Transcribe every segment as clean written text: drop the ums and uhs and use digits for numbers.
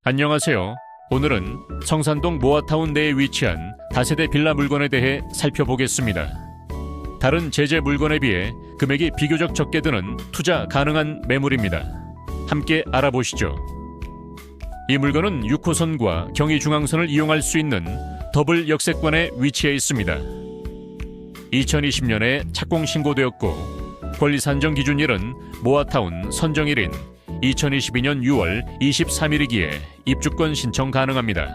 안녕하세요. 오늘은 성산동 모아타운 내에 위치한 다세대 빌라 물건에 대해 살펴보겠습니다. 다른 제재 물건에 비해 금액이 비교적 적게 드는 투자 가능한 매물입니다. 함께 알아보시죠. 이 물건은 6호선과 경의중앙선을 이용할 수 있는 더블 역세권에 위치해 있습니다. 2020년에 착공 신고되었고 권리 산정 기준일은 모아타운 선정일인 2022년 6월 23일이기에 입주권 신청 가능합니다.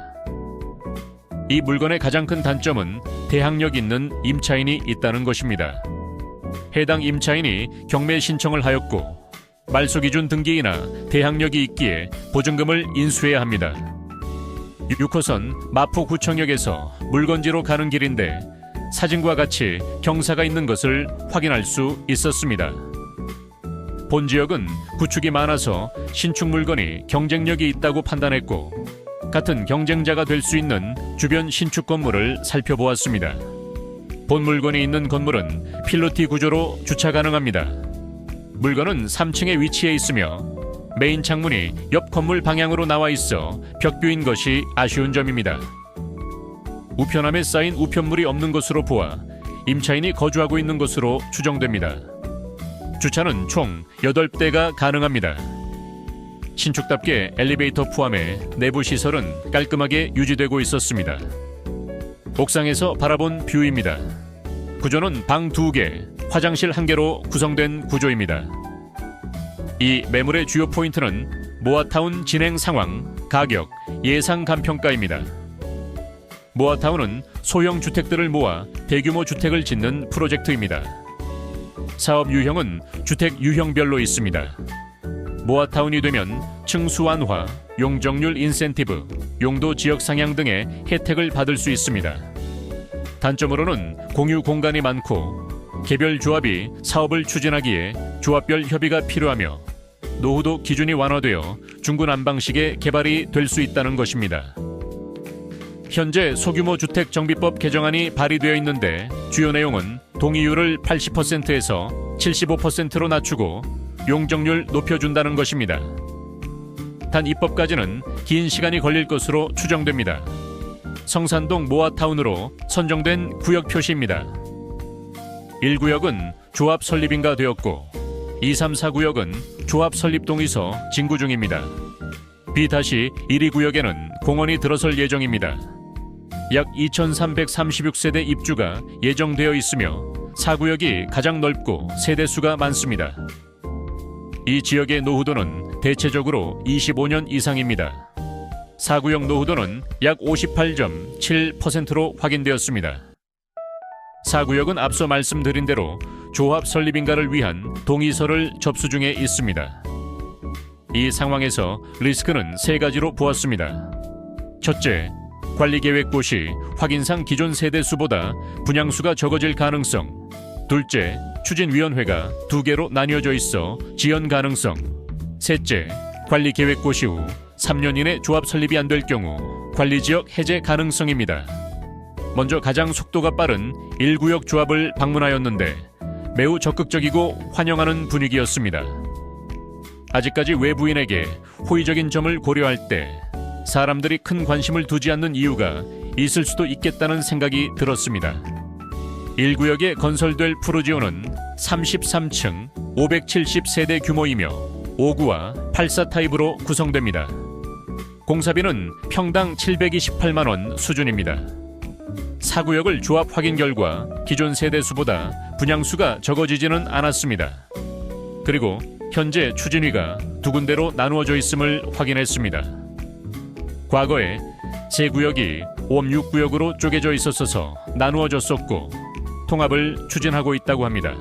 이 물건의 가장 큰 단점은 대항력 있는 임차인이 있다는 것입니다. 해당 임차인이 경매 신청을 하였고 말소 기준 등기이나 대항력이 있기에 보증금을 인수해야 합니다. 6호선 마포구청역에서 물건지로 가는 길인데 사진과 같이 경사가 있는 것을 확인할 수 있었습니다. 본 지역은 구축이 많아서 신축 물건이 경쟁력이 있다고 판단했고 같은 경쟁자가 될 수 있는 주변 신축 건물을 살펴보았습니다. 본 물건이 있는 건물은 필로티 구조로 주차 가능합니다. 물건은 3층에 위치해 있으며 메인 창문이 옆 건물 방향으로 나와 있어 벽뷰인 것이 아쉬운 점입니다. 우편함에 쌓인 우편물이 없는 것으로 보아 임차인이 거주하고 있는 것으로 추정됩니다. 주차는 총 8대가 가능합니다. 신축답게 엘리베이터 포함해 내부 시설은 깔끔하게 유지되고 있었습니다. 옥상에서 바라본 뷰입니다. 구조는 방 2개, 화장실 1개로 구성된 구조입니다. 이 매물의 주요 포인트는 모아타운 진행 상황, 가격, 예상 감평가입니다. 모아타운은 소형 주택들을 모아 대규모 주택을 짓는 프로젝트입니다. 사업 유형은 주택 유형별로 있습니다. 모아타운이 되면 층수 완화, 용적률 인센티브, 용도 지역 상향 등의 혜택을 받을 수 있습니다. 단점으로는 공유 공간이 많고 개별 조합이 사업을 추진하기에 조합별 협의가 필요하며 노후도 기준이 완화되어 중구난방식의 개발이 될 수 있다는 것입니다. 현재 소규모 주택 정비법 개정안이 발의되어 있는데 주요 내용은 동의율을 80%에서 75%로 낮추고 용적률 높여준다는 것입니다. 단 입법까지는 긴 시간이 걸릴 것으로 추정됩니다. 성산동 모아타운으로 선정된 구역 표시입니다. 1구역은 조합 설립인가 되었고 2, 3, 4구역은 조합 설립 동의서 진구 중입니다. B-1, 2구역에는 공원이 들어설 예정입니다. 약 2,336세대 입주가 예정되어 있으며 4구역이 가장 넓고 세대수가 많습니다. 이 지역의 노후도는 대체적으로 25년 이상입니다. 4구역 노후도는 약 58.7%로 확인되었습니다. 4구역은 앞서 말씀드린 대로 조합 설립인가를 위한 동의서를 접수 중에 있습니다. 이 상황에서 리스크는 3가지로 보았습니다. 첫째, 관리계획고 시 확인상 기존 세대수보다 분양수가 적어질 가능성. 둘째, 추진위원회가 2개로 나뉘어져 있어 지연 가능성. 셋째, 관리계획고 시 후 3년 이내 조합 설립이 안 될 경우 관리지역 해제 가능성입니다. 먼저 가장 속도가 빠른 1구역 조합을 방문하였는데 매우 적극적이고 환영하는 분위기였습니다. 아직까지 외부인에게 호의적인 점을 고려할 때 사람들이 큰 관심을 두지 않는 이유가 있을 수도 있겠다는 생각이 들었습니다. 1구역에 건설될 프루지오는 33층 570세대 규모이며 5구와 84 타입으로 구성됩니다. 공사비는 평당 728만 원 수준입니다. 4구역을 조합 확인 결과 기존 세대수보다 분양수가 적어지지는 않았습니다. 그리고 현재 추진위가 2군데로 나누어져 있음을 확인했습니다. 과거에 세 구역이 5, 6구역으로 쪼개져 있었어서 나누어졌었고 통합을 추진하고 있다고 합니다.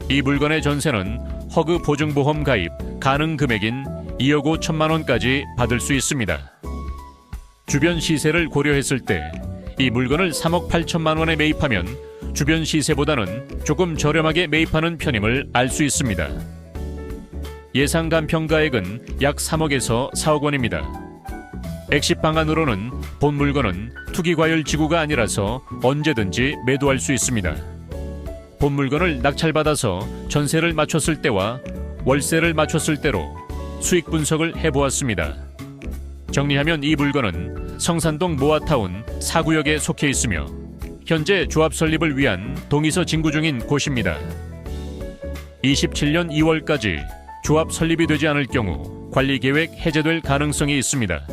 이 물건의 전세는 허그 보증보험 가입 가능 금액인 2억 5천만 원까지 받을 수 있습니다. 주변 시세를 고려했을 때 이 물건을 3억 8천만 원에 매입하면 주변 시세보다는 조금 저렴하게 매입하는 편임을 알 수 있습니다. 예상 감평가액은 약 3억에서 4억 원입니다. 엑시 방안으로는 본 물건은 투기과열 지구가 아니라서 언제든지 매도할 수 있습니다. 본 물건을 낙찰받아서 전세를 맞췄을 때와 월세를 맞췄을 때로 수익 분석을 해보았습니다. 정리하면 이 물건은 성산동 모아타운 4구역에 속해 있으며 현재 조합 설립을 위한 동의서 진구 중인 곳입니다. 27년 2월까지 조합 설립이 되지 않을 경우 관리계획 해제될 가능성이 있습니다.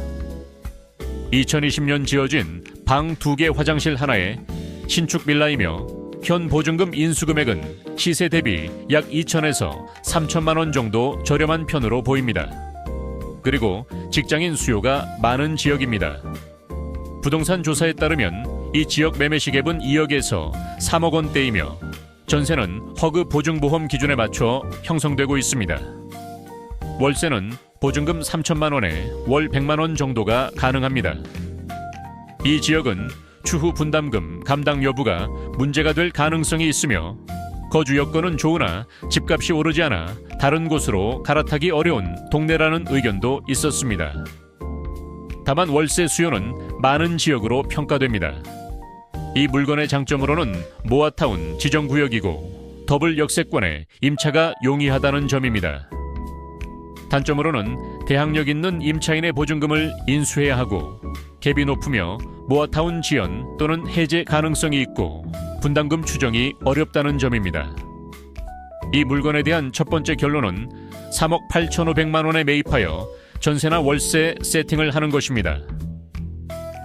2020년 지어진 방 2개 화장실 하나에 신축 빌라이며 현 보증금 인수금액은 시세 대비 약 2천에서 3천만 원 정도 저렴한 편으로 보입니다. 그리고 직장인 수요가 많은 지역입니다. 부동산 조사에 따르면 이 지역 매매 시갭은 2억에서 3억 원대이며 전세는 허그 보증보험 기준에 맞춰 형성되고 있습니다. 월세는 보증금 3천만 원에 월 100만 원 정도가 가능합니다. 이 지역은 추후 분담금 감당 여부가 문제가 될 가능성이 있으며 거주 여건은 좋으나 집값이 오르지 않아 다른 곳으로 갈아타기 어려운 동네라는 의견도 있었습니다. 다만 월세 수요는 많은 지역으로 평가됩니다. 이 물건의 장점으로는 모아타운 지정구역이고 더블 역세권에 임차가 용이하다는 점입니다. 단점으로는 대항력 있는 임차인의 보증금을 인수해야 하고 갭이 높으며 모아타운 지연 또는 해제 가능성이 있고 분담금 추정이 어렵다는 점입니다. 이 물건에 대한 첫 번째 결론은 3억 8,500만 원에 매입하여 전세나 월세 세팅을 하는 것입니다.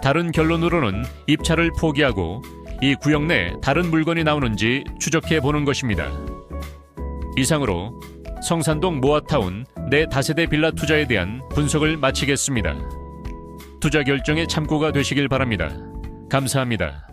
다른 결론으로는 입찰을 포기하고 이 구역 내 다른 물건이 나오는지 추적해 보는 것입니다. 이상으로 성산동 모아타운 내 다세대 빌라 투자에 대한 분석을 마치겠습니다. 투자 결정에 참고가 되시길 바랍니다. 감사합니다.